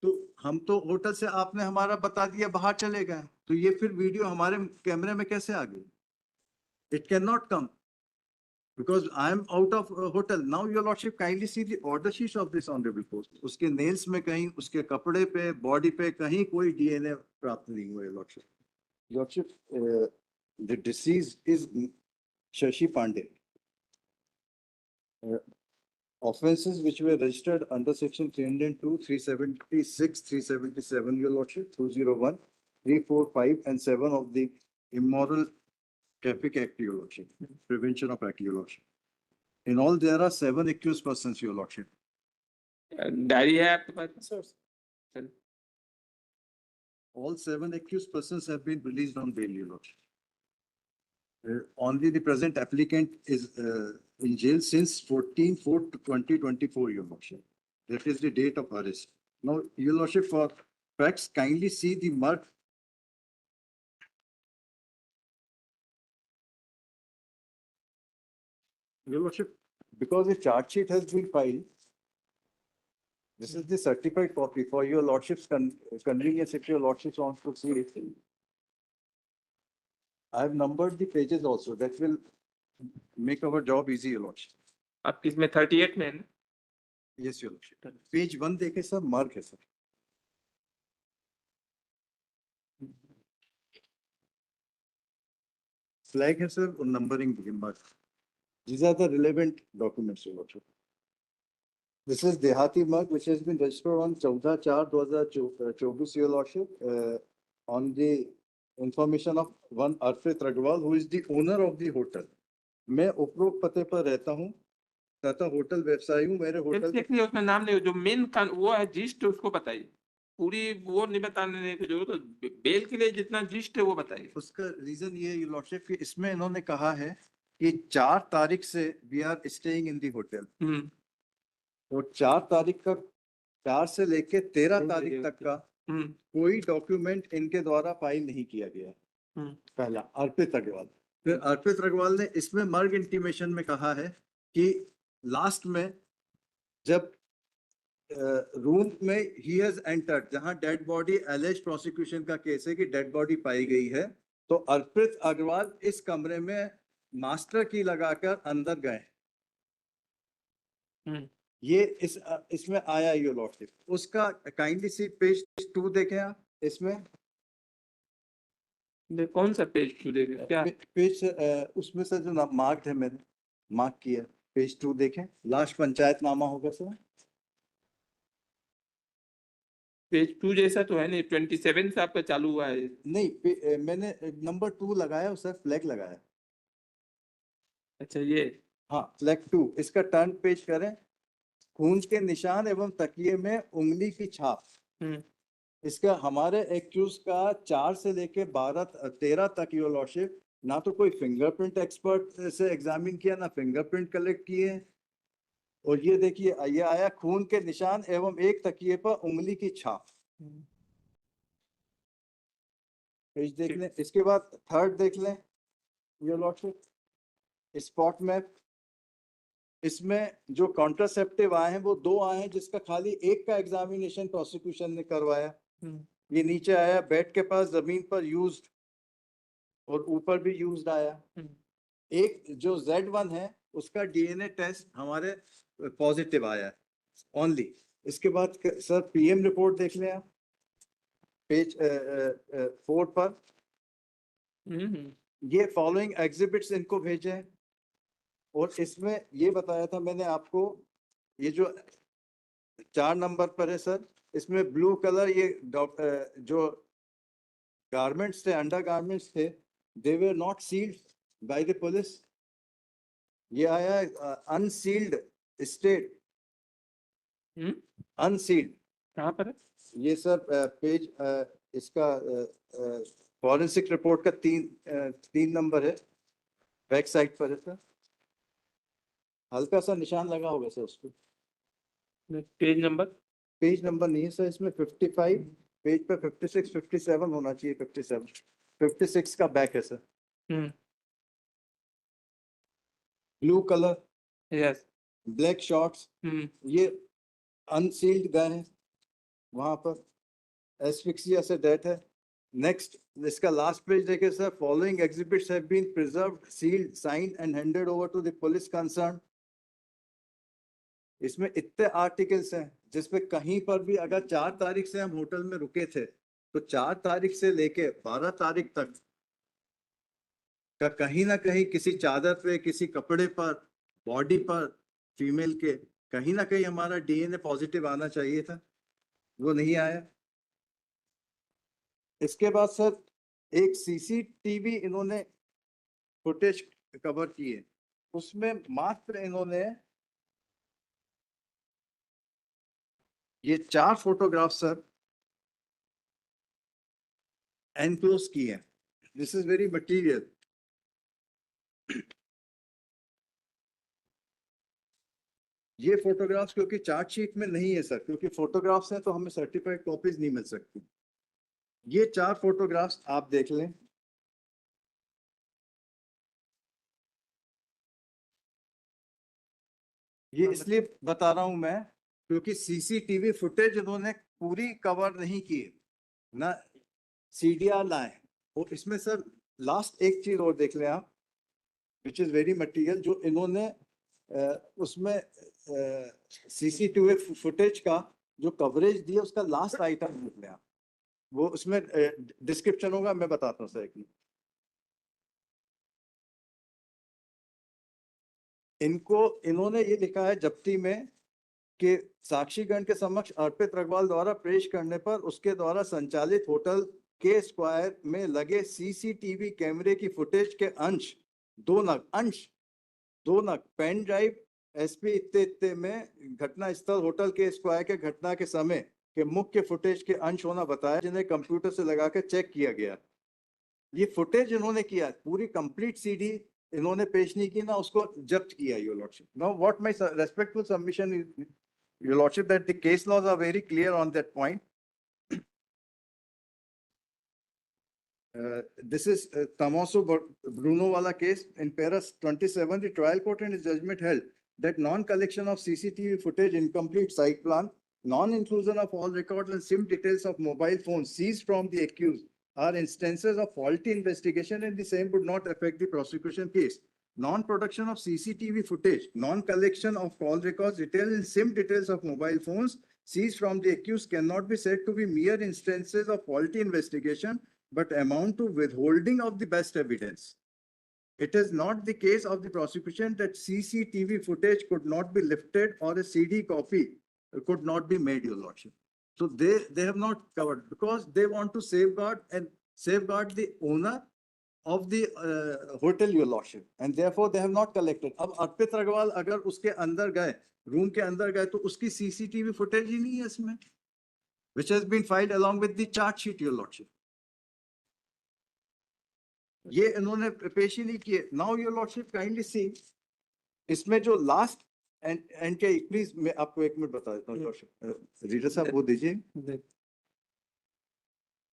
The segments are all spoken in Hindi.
तो हम तो होटल से आपने हमारा बता दिया बाहर चले गए, तो ये फिर वीडियो हमारे कैमरे में कैसे आ गई? It can not come because I am out of hotel. Now your lordship kindly see the order sheets of this honorable post. उसके nails में कहीं, उसके कपड़े पे, body पे कहीं कोई DNA प्राप्त नहीं हुआ lordship. Lordship, the deceased is Shashi Pandey. Offences which were registered under section 302, 376, 377, your lordship, 201, 345 and 7 of the Immoral Traffic Act, your lordship, Prevention of Act, your lordship. In all, there are 7 accused persons, your lordship. Diary है आपके पास? Sir. All 7 accused persons have been released on bail, your lordship. Only the present applicant is in jail since 14/4/2024, your lordship. That is the date of arrest. Now, your lordship, for facts, kindly see the mark. Your lordship, because the charge sheet has been filed, this is the certified copy for your lordship's convenience if your lordships want to see it. I have numbered the pages also. That will make our job easy, your lordship. आप किसमें 38 में? Yes, your lordship. Page 1 देखे सर, mark है सर. Flag है सर और numbering begin mark. These are the relevant documents, your lordship. This is Dehati mark which has been registered on 14/4/2024, your lordship, on the information of one Arpit Ragwal, who is the owner of the hotel. मैं उपरोक्त पते पर रहता हूँ तथा होटल व्यवसायी हूँ. मेरे होटल देखिए उसमें नाम नहीं, जो मेन वो है जिस्ट, उसको बताइए. पूरी वो नहीं बताने की जरूरत. बेल के लिए जितना जिस्ट है वो बताइए. उसका रीजन ये लॉर्डशिप कि इसमें इन्होंने कहा है कि 4 तारीख से we are staying in the hotel, और 4 तारीख का, 4 से लेके 13 तारीख तक का कोई डॉक्यूमेंट इनके द्वारा फाइल नहीं किया गया. पहला अर्पित अग्रवाल. फिर अर्पित अग्रवाल ने इसमें मर्ग इंटीमेशन में कहा है कि लास्ट में जब रूम में ही हैज एंटर्ड, जहां डेड बॉडी, एलिज प्रोसिक्यूशन का केस है कि डेड बॉडी पाई गई है, तो अर्पित अग्रवाल इस कमरे में मास्टर की लगाकर अंदर गए. ये इसमें आया योर लॉर्डशिप. उसका काइंडली सी पेज 2 देखें आप. इसमें कौन सा पेज 2 देखें? क्या पेज उसमें से जो मार्क है, मैंने मार्क किया, पेज 2 देखें. लास्ट पंचायतनामा होगा सर. पेज 2 जैसा तो है नहीं, 27 से आपका चालू हुआ है. नहीं, मैंने नंबर 2 लगाया, सर फ्लैग लगाया. अच्छा ये, हाँ फ्लैग 2. इसका टर्न पेज करें. खून के निशान एवं तकिए में उंगली की छाप. इसका हमारे एक्यूज का 4 से लेके 13 तक योर लॉर्डशिप, ना तो कोई फिंगरप्रिंट एक्सपर्ट से एग्जामिन किया, ना फिंगरप्रिंट कलेक्ट किए. और ये देखिए, ये आया खून के निशान एवं एक तकिए पर उंगली की छाप. पेज देख लें. इसके बाद थर्ड देख लें योर लॉर्डशिप, स्पॉट मैप. इसमें जो कॉन्ट्रासेप्टिव आए हैं वो 2 आए हैं, जिसका खाली एक का एग्जामिनेशन प्रोसिक्यूशन ने करवाया. ये नीचे आया बेड के पास जमीन पर यूज्ड, और ऊपर भी यूज्ड आया. एक जो Z1 है उसका DNA टेस्ट हमारे पॉजिटिव आया ओनली. इसके बाद सर PM रिपोर्ट देख लें आप, पेज 4 पर. ये फॉलोइंग एग्जिबिट्स इनको भेजे हैं, और इसमें ये बताया था मैंने आपको, ये जो 4 नंबर पर है सर, इसमें ब्लू कलर ये जो गारमेंट्स थे, अंडर गारमेंट्स थे, they were not sealed by the police. ये आया अनसील्ड स्टेट. अनसील्ड कहाँ पर है ये सर? पेज इसका फॉरेंसिक रिपोर्ट का 3 नंबर है, बैक साइड पर है सर. हल्का सा निशान लगा होगा सर उसको. पेज नंबर नहीं है सर इसमें. 55 पेज पे 56 57 होना चाहिए. 56 का बैक है sir. Blue colour, yes, black shorts. ये अनसील्ड गए हैं. वहां पर एस्फिक्सिया से डेथ है। नेक्स्ट, इसका लास्ट पेज देखिए sir, following exhibits have been preserved, sealed, signed and handed over to the police concern. इसमें इतने आर्टिकल्स हैं जिसपे कहीं पर भी अगर 4 तारीख से हम होटल में रुके थे तो 4 तारीख से लेके 12 तारीख तक का कहीं ना कहीं किसी चादर पे, किसी कपड़े पर, बॉडी पर फीमेल के कहीं ना कहीं हमारा डीएनए पॉजिटिव आना चाहिए था, वो नहीं आया। इसके बाद सर एक सीसीटीवी इन्होंने फुटेज कवर की है, उसमें मात्र इन्होंने ये 4 फोटोग्राफ सर एनक्लोज किए हैं। This is very material. ये फोटोग्राफ्स क्योंकि चार्जशीट में नहीं है सर, क्योंकि फोटोग्राफ्स हैं तो हमें सर्टिफाइड कॉपीज नहीं मिल सकती। ये 4 फोटोग्राफ्स आप देख लें। ये इसलिए बता रहा हूं मैं क्योंकि सीसीटीवी फुटेज इन्होंने पूरी कवर नहीं की है, ना सीडीआर लाए। और इसमें सर लास्ट एक चीज और देख लें आप, विच इज वेरी मटीरियल, जो इन्होंने उसमें सीसीटीवी फुटेज का जो कवरेज दिया उसका लास्ट आइटम देख लें आप, वो उसमें डिस्क्रिप्शन होगा, मैं बताता हूँ सर एक मिनट। इनको इन्होंने ये लिखा है जब्ती में कि साक्षीगण के समक्ष अर्पित रघवाल द्वारा पेश करने पर उसके द्वारा संचालित होटल के स्क्वायर में लगे सीसीटीवी कैमरे की फुटेज के अंश 2 नग पेन ड्राइव एसपी इत्ते इत्ते में घटना स्थल होटल के स्क्वायर के घटना के समय के मुख्य फुटेज के अंश होना बताया, जिन्हें कंप्यूटर से लगाकर चेक किया गया। ये फुटेज इन्होंने किया, पूरी कंप्लीट सीडी इन्होंने पेश नहीं की ना, उसको जब्त किया your lordship. Now what my respectful submission is your lordship that the case laws are very clear on that point. This is Tomaso Bruno wala case in Paras 27. The trial court in its judgment held that non-collection of CCTV footage, incomplete site plan, non-inclusion of all records and SIM details of mobile phones seized from the accused are instances of faulty investigation, and the same would not affect the prosecution case. Non-production of CCTV footage, non-collection of call records, details and SIM details of mobile phones seized from the accused cannot be said to be mere instances of faulty investigation, but amount to withholding of the best evidence. It is not the case of the prosecution that CCTV footage could not be lifted or a CD copy could not be made, your lordship. So they have not covered because they want to safeguard the owner of the hotel, your lordship, and therefore they have not collected. अब अर्पित रघवाल अगर उसके अंदर गए, रूम के अंदर गए, तो उसकी CCTV footage ही नहीं है इसमें, which has been filed along with the charge sheet, your lordship. ये इन्होंने पेश ही नहीं किए। नाउ योर लॉर्डशिप काइंडली सी, इसमें जो लास्ट एंट्री, प्लीज मैं आपको एक मिनट बता देता हूँ लॉर्डशिप, रीडर साहब वो दीजिए।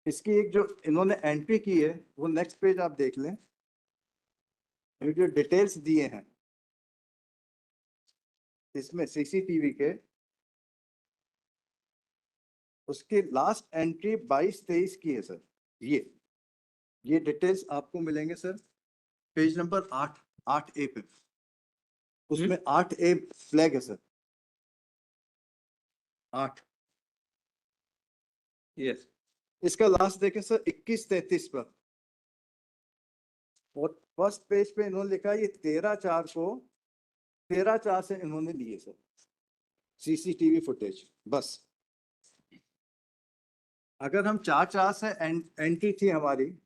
इसकी एक जो इन्होंने एंट्री की है वो नेक्स्ट पेज आप देख लें, जो डिटेल्स दिए हैं इसमें सीसीटीवी के, उसकी लास्ट एंट्री 22-23 की है सर। ये डिटेल्स आपको मिलेंगे सर पेज नंबर 8A पे, उसमें 8A फ्लैग है सर, 8। यस, इसका लास्ट देखें सर 21-33 पर, और फर्स्ट पेज पे इन्होंने लिखा ये 13/4 को 13/4 से इन्होंने लिए सर सीसीटीवी फुटेज। बस अगर हम 4/4 से एंट्री थी हमारी,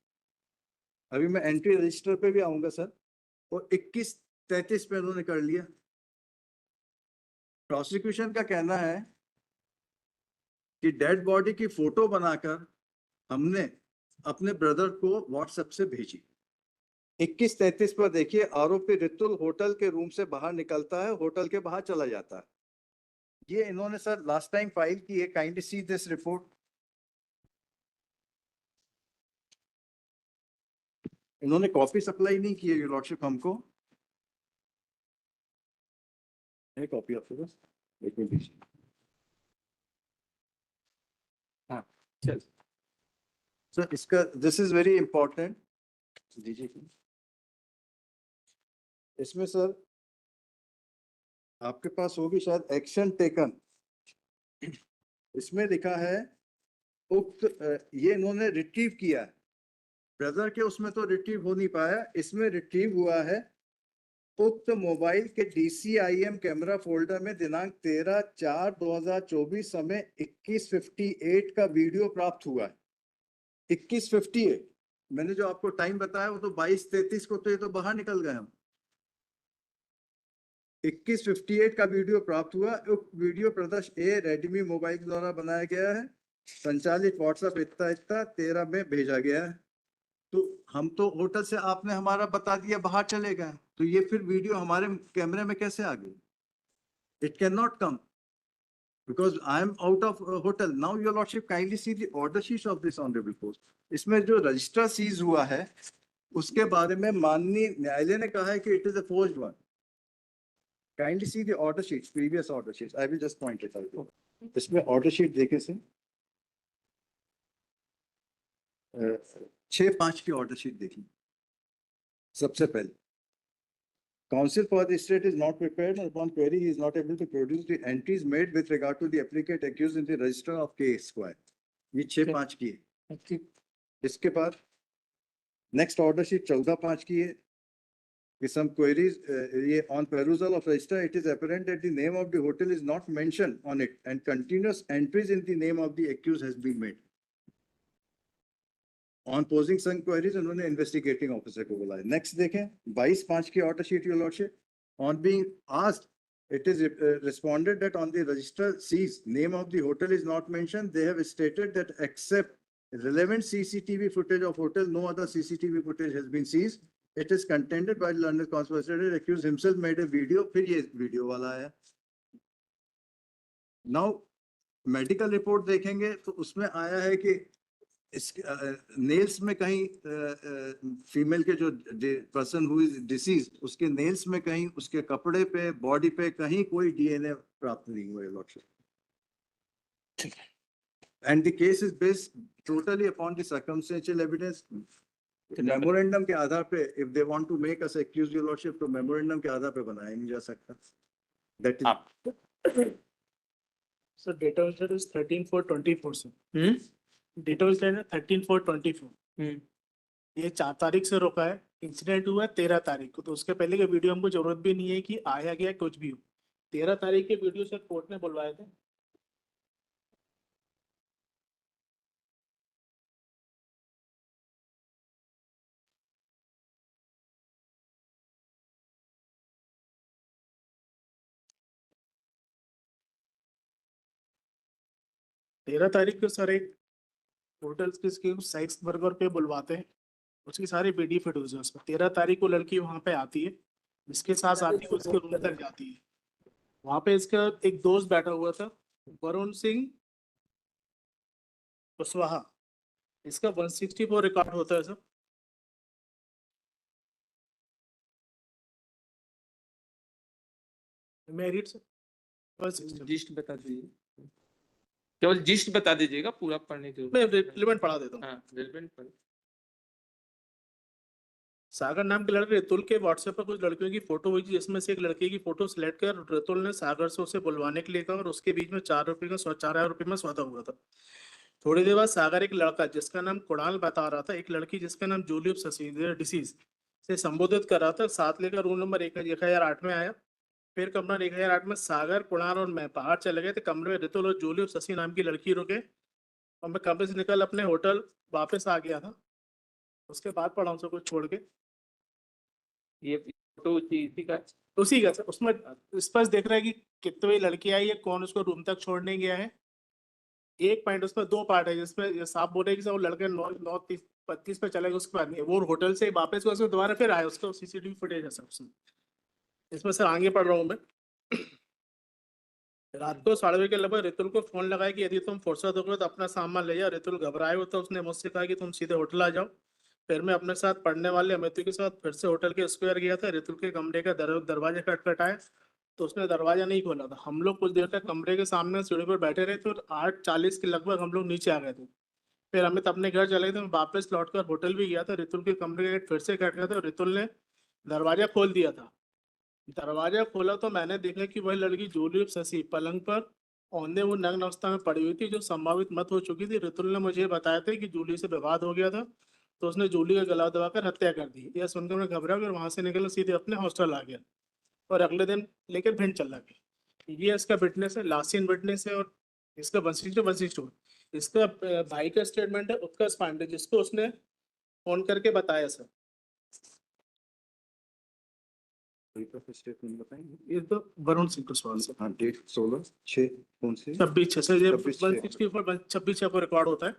अभी मैं एंट्री रजिस्टर पे भी आऊंगा सर, और 21-33 पे इन्होंने कर लिया। प्रोसिक्यूशन का कहना है कि डेड बॉडी की फोटो बनाकर हमने अपने ब्रदर को व्हाट्सएप से भेजी। 21-33 पर देखिए, आरोपी रितुल होटल के रूम से बाहर निकलता है, होटल के बाहर चला जाता है। ये इन्होंने सर लास्ट टाइम फाइल की है, काइंडली सी दिस रिपोर्ट। इन्होंने कॉपी सप्लाई नहीं की है योर लॉर्डशिप हमको, है कॉपी आपके पास? एक मिनट दीजिए। हाँ चल सर इसका दिस इज वेरी इंपॉर्टेंट दीजिए। इसमें सर आपके पास होगी शायद एक्शन टेकन, इसमें लिखा है उक्त ये इन्होंने रिट्रीव किया है, ब्रदर के उसमें तो रिट्रीव हो नहीं पाया, इसमें रिट्रीव हुआ है उक्त मोबाइल के DCIM कैमरा फोल्डर में दिनांक 13/4/2024 समय 21:58 का वीडियो प्राप्त हुआ है। 21:58, मैंने जो आपको टाइम बताया वो तो 22:33 को तो ये तो बाहर निकल गए हम। 21:58 का वीडियो प्राप्त हुआ। वीडियो प्रदर्श ए रेडमी मोबाइल द्वारा बनाया गया है, संचालित व्हाट्सएप इतना 13 में भेजा गया है। तो हम तो होटल से आपने हमारा बता दिया बाहर चले गए, तो ये फिर वीडियो हमारे कैमरे में कैसे आ गई? It can not come because I am out of hotel. Now your lordship kindly see the order sheets of this honorable court. इसमें जो रजिस्टर सीज हुआ है उसके बारे में माननीय न्यायालय ने कहा है कि it is a forged one. Kindly see the order sheets, previous order sheets. I will just point it out. इसमें order sheet देखे से 6/5 की order sheet देखी सबसे पहले। Counsel for the state is not prepared, and upon query he is not able to produce the entries made with regard to the applicant accused in the register of K Esquire. ये 6/5 की है। इसके बाद next order sheet 14/5 की है कि some queries ये on perusal of register it is apparent that the name of the hotel is not mentioned on it and continuous entries in the name of the accused has been made. On posing some queries उन्होंने investigating officer को बुलाया। Next देखें 22/5 की order sheet your lordship. On being asked, it is responded that on the register seized, name of the hotel is not mentioned. They have stated that except relevant CCTV footage of hotel, no other CCTV footage has been seized. It is contended by the London conspirator accused himself made a video. फिर ये video वाला आया। Now medical report देखेंगे तो उसमें आया है कि इस नेल्स में कहीं फीमेल के जो पर्सन हु इज डिसीज उसके नेल्स में कहीं उसके कपड़े पे बॉडी पे कहीं कोई DNA प्राप्त नहीं हुए lordship. And the case is based totally upon the circumstantial evidence. Memorandum के आधार पे if they want to make us accuse your lordship तो मेमोरेंडम के आधार पे बनाया नहीं जा सकता। That is So data is 13/4/24 sir. Data is 13/4/24. ये 4 तारीख से रोका है, इंसिडेंट हुआ है 13 तारीख को, तो उसके पहले के वीडियो हमको जरूरत भी नहीं है कि आया गया कुछ भी हो। 13 तारीख के वीडियो सर कोर्ट ने बुलवाए थे। तेरह तारीख को सर एक होटल्स किसके साइट्स बर्गर पे बुलवाते हैं, उसकी सारी वीडियो फुटेज है उसमें। 13 तारीख को लड़की वहां पे आती है, जिसके साथ आती है उसके रूम तक जाती है। वहां पे इसका एक दोस्त बैठा हुआ था वरुण सिंह कुशवाहा, इसका 164 रिकॉर्ड होता है सर। मेरिट सर 160 जिस्ट बता दीजिए, केवल जिस्ट बता दीजिएगा, पूरा पढ़ने की मैं रिलेवेंट पढ़ा देता हूँ। हाँ रिलेवेंट पढ़। सागर नाम के लड़के रितुल के व्हाट्सएप पर कुछ लड़कियों की फोटो हुई थी, जिसमें से एक लड़के की फोटो सिलेक्ट कर रितुल ने सागर से उसे बुलवाने के लिए कहा और उसके बीच में 4,000 रुपये में सौदा हुआ था। थोड़ी देर बाद सागर एक लड़का जिसका नाम कुणाल बता रहा था एक लड़की जिसका नाम जूलियप ससी डिसीज से संबोधित कर रहा था, साथ लेकर रूम नंबर 1008 में आया। फिर कमरा 1008 में सागर, कुणाल और मैं बाहर चले गए थे। कमरे में रितुल और जूलियप ससी नाम की लड़की रुके और मैं कमरे से निकल अपने होटल वापस आ गया था। उसके बाद पढ़ा उनसे कुछ छोड़ के ये फोटो इसी का उसी का सर। उसमें स्पष्ट देख रहा है कि कितने बजे लड़की आई है, कौन उसको रूम तक छोड़ने गया है। एक पॉइंट उसमें 2 पार्ट है, जिसमें ये साफ बोल रहे हैं कि वो लड़के 9:32 पे चले गए, उसके बाद नहीं वो होटल से वापस उसको दोबारा फिर आया, उसका CCTV फुटेज है सब उसमें। इसमें सर आगे पढ़ रहा हूँ मैं। रात को 12:30 के लगभग रितुल को फोन लगाया कि यदि तुम फुर्सत हो गए तो अपना सामान ले जाओ। रितुल घबराए हुए तो उसने मुझसे कहा कि तुम सीधे होटल आ जाओ। फिर मैं अपने साथ पढ़ने वाले अमित के साथ फिर से होटल के स्क्वायर गया था। रितुल के कमरे का दरवाजा खटखटाया तो उसने दरवाजा नहीं खोला था। हम लोग कुछ देर तक कमरे के सामने सीढ़ी पर बैठे रहे, तो 8:40 के लगभग हम लोग नीचे आ गए थे। फिर अमित अपने घर चले गए थे, मैं वापस लौटकर होटल भी गया था। रितुल के कमरे का गेट फिर से कट गया था और रितुल ने दरवाजा खोल दिया था। दरवाजा खोला तो मैंने देखा कि वह लड़की जूली शशि पलंग पर औंधे वो नग्न अवस्था में पड़ी हुई थी, जो संभावित मत हो चुकी थी। रितुल ने मुझे बताया था कि जूली से विवाद हो गया था, तो उसने जूली का गला दबाकर हत्या कर दी। यह सुनकर मैं घबरा कर वहां से निकल सीधे अपने हॉस्टल आ गया और अगले दिन लेकर भिंड चला गया। ये इसका विटनेस है, लास्ट विटनेस है। और इसका 162 इसका भाई का स्टेटमेंट है, उत्कर्ष पांडे, जिसको उसने फोन करके बताया सर। स्टेटमेंट बताएंगे। ये तो वरुण सिंह कुशवाहा सर। हाँ, डेट 16/6 कौन से? 26/6 से ये 26/6 26/6 को रिकॉर्ड होता है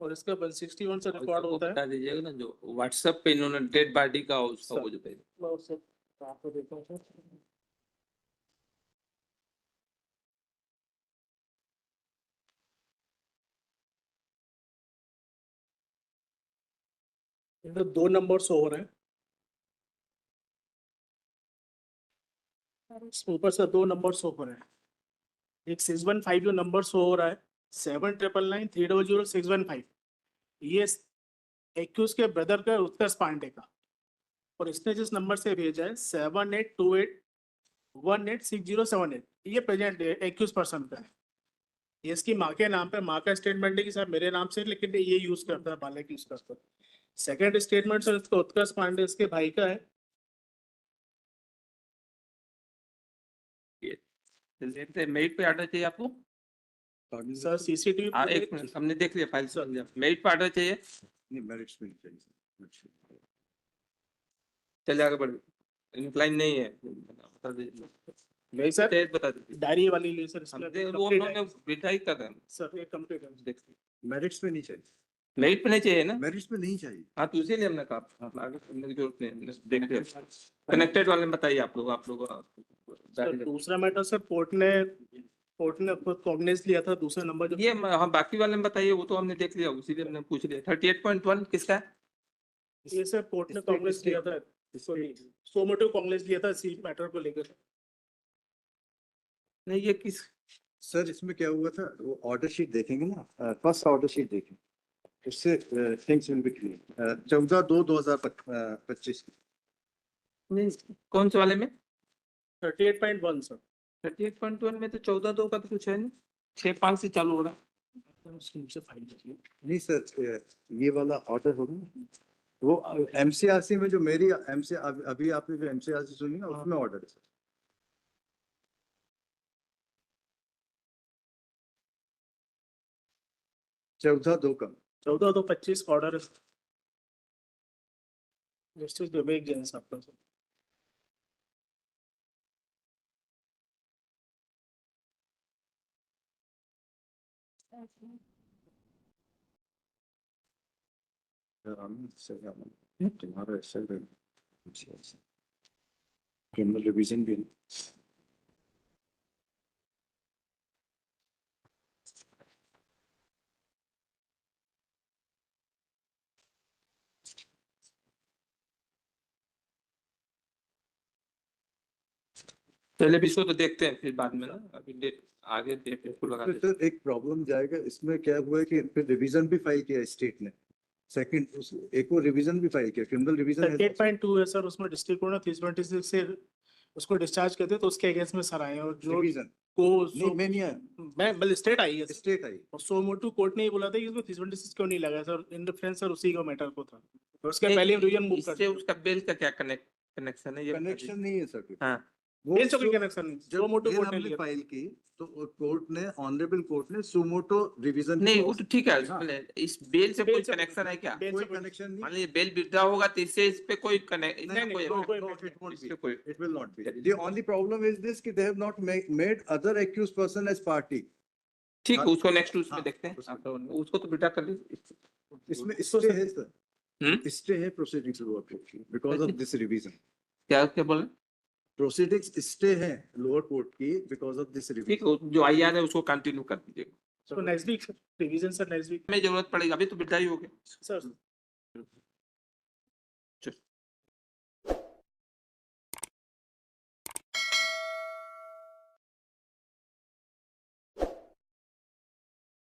और इसका 161 से रिकॉर्ड उसको होता है। बता दीजिएगा ना, जो व्हाट्सएप पे इन्होंने डेड बॉडी का उसका सर। वो जो भेजा। मैं उससे आपको देता हूँ सर। इधर 2 नंबर शो हो रहे हैं, ऊपर से 2 नंबर शो हो रहे हैं। एक 615 जो नंबर शो हो रहा है, 7999300615, ये एक्यूज के ब्रदर का उत्कर्ष पांडे का। और इसने जिस नंबर से भेजा है 7828186078, ये प्रेजेंट एक्यूज पर्सन का है। ये इसकी माँ के नाम पे, माँ का स्टेटमेंट है कि सर मेरे नाम से, लेकिन ये यूज करता है, बालक यूज करता है। सेकंड स्टेटमेंट सर इसका उत्कर्ष पांडे इसके भाई का है। देखते मेरिट पे आर्डर चाहिए आपको? सर सीसीटीवी हाँ, एक मिनट, हमने देख लिया फाइल से। मेरिट पे आर्डर चाहिए? नहीं, मेरिट्स में नहीं चाहिए। चलिए आगे बढ़िए। इंक्लाइन नहीं है, बता दीजिए। नहीं सर, तेज बता दीजिए। डायरी वाली ले सर, इसमें हमने वो complete उन्होंने है। बिठाई कर रहे हैं। सर ये कंप्लीट है। देखते मेरिट्स में नहीं चाहिए। मेरिट पे नहीं चाहिए ना? मेरिट्स में नहीं चाहिए। हाँ, तो इसीलिए हमने कहा आगे करने की जरूरत नहीं है। देख लिया कनेक्टेड वाले में बताइए आप लोग सर दूसरा मैटर सर, कोर्ट ने खुद कॉग्निज लिया था। दूसरा नंबर जो ये हाँ, बाकी वाले में बताइए, वो तो हमने देख लिया, इसीलिए हमने पूछ लिया। 38.1 किसका है? ये सर कोर्ट ने कॉग्निज लिया था, सोमोटिव कॉग्निज लिया था इसी मैटर को लेकर। नहीं, ये किस? सर इसमें क्या हुआ था, वो ऑर्डर शीट देखेंगे ना, फर्स्ट ऑर्डर शीट देखें, उससे थिंग्स विल बी क्लियर। 14/2/2025। नहीं, कौन से वाले में? 38.1 सर। 38.1 में तो 14/2 का तो कुछ है नहीं, 6/5 से चालू हो रहा है। मुझसे फाइल देखिए। नहीं सर, ये वाला ऑर्डर होगा ना, वो एमसीआरसी में जो मेरी अभी आपने जो एमसीआरसी सुनी ना, उसमें ऑर्डर है सर। चौदह दो का 14/2/25 का ऑर्डर है। जस्टिस विवेक जैन साहब का सर। तुम्हारा ऐसा क्रिमिनल रिवीजन भी है। पहले भी इसको तो देखते हैं, फिर बाद में ना, अभी आगे डेट को लगा देते हैं। सर एक प्रॉब्लम जाएगा इसमें, क्या हुआ है कि फिर रिवीजन भी फाइल किया स्टेट ने, सेकंड एक और रिवीजन भी फाइल किया, क्रिमिनल रिवीजन 38.2 है सर, उसमें डिस्ट्रिक्ट कोर्ट ने 326 से उसको डिस्चार्ज करते, तो उसके अगेंस्ट में सर आए हैं। और जो रिवीजन को नहीं, मैं नहीं आया, मैं बल स्टेट आई है सर। स्टेट आई। और सोमोटू कोर्ट ने ये बोला था कि इसको 326 क्यों नहीं लगा सर, इन डिफरेंस सर उसी का मैटर को था। और उसके नहीं, पहले रिवीजन मूव इससे कर उसका बेल का क्या कनेक्शन है, ये बता कनेक्शन दीजिए। नहीं है सर। हाँ, वो बेल से कोई कनेक्शन नहीं, जब सोमोटू बेल कोर्ट ने हमने लिया। फाइल की तो कोर्ट ने, ऑनरेबल कोर्ट ने सुमोटो रिवीजन नहीं वो तो ठीक है, हाँ। पहले इस बेल से बेल कोई से कनेक्शन है क्या? बेल कोई से कोई कनेक्शन मान नहीं। लीजिए बेल विड्रॉ होगा तो इससे इस पे कोई कनेक्ट नहीं, कोई no, कोई- no, it won't इससे be. कोई It will not be. The only problem is this कि they have not made other accused person as party. ठीक है, हाँ, उसको नेक्स्ट उसमें हाँ, देखते हैं। उसमें। आप लोगों ने उसको तो बिठा कर लीजिए। इसमें स्टे है सर, हम्म? स्टे है proceedings because of this revision. क्या क्या बोले? प्रोसीडिंग्स स्टे है लोअर कोर्ट की बिकॉज ऑफ दिस ठीक रिवीजन। है, जो IR है उसको कंटिन्यू कर दीजिएगा। तो next week sir revision sir, next week में जरूरत पड़ेगी, अभी तो बिठाई हो गया। सर।